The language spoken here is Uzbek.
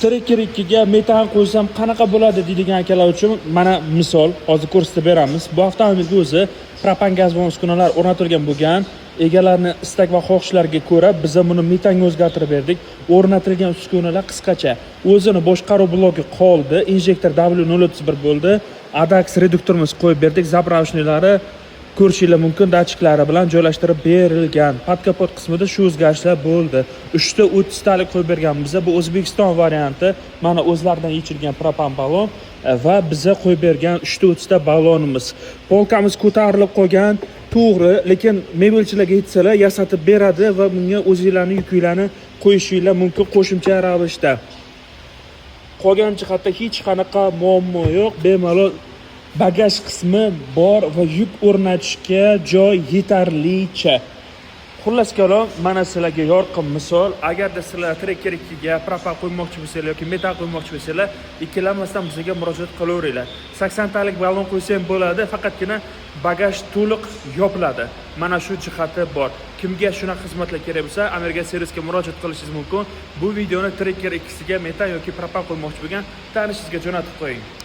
Trekker 2 ga metan qo'ysam qanaqa bo'ladi deydigan akalar uchun mana misol hozir ko'rsatib beramiz. Bu avtomobilga o'zi propan gazbon uskunalar o'rnatilgan bo'lgan. Egalarning istak va xohishlariga ko'ra biz buni metanga o'zgartirib berdik. O'rnatilgan uskunalar qisqacha o'zini boshqaruv bloki qoldi, injektor W031 bo'ldi, ADAX reduktorimiz qo'yib berdik, zapravshnilari ko'rishingiz mumkin datchiklari bilan joylashtirib berilgan. Podkapot qismida shu o'zgarishlar bo'ldi. 3 ta 30 talik qo'yib berganmiz. Bu O'zbekiston varianti. Mana o'zlaridan yechilgan propan balon va biza qo'yib bergan 3 ta 30 ta balonimiz. Polkamiz ko'tarilib qolgan. To'g'ri, lekin mebelchilarga aytsalar yasatib beradi va bunga o'zingizlarning yukinglarni qo'yishingiz mumkin qo'shimcha ravishda. Qolgan jihatda hech qanaqa muammo yo'q. Bemalol bagaj qismi bor va yuk o'rnatishga joy yetarlicha. Xullas kalom, mana sizlarga yorqin misol. Agarda sizlar Trekker 2 ga propan qo'ymoqchi bo'lsanglar yoki metan qo'ymoqchi bo'lsanglar, ikkilanmasdan bizga murojaat qilaveringlar. 80 talik balon qo'ysam bo'ladi, faqatgina bagaj to'liq yopiladi. Mana shu jihati bor. Kimga shunaqa xizmatlar kerak bo'lsa, Amerika servisga murojaat qilishingiz mumkin. Bu videoni Trekker 2 ga metan yoki propan qo'ymoqchi bo'lgan tanishingizga jo'natib qo'ying.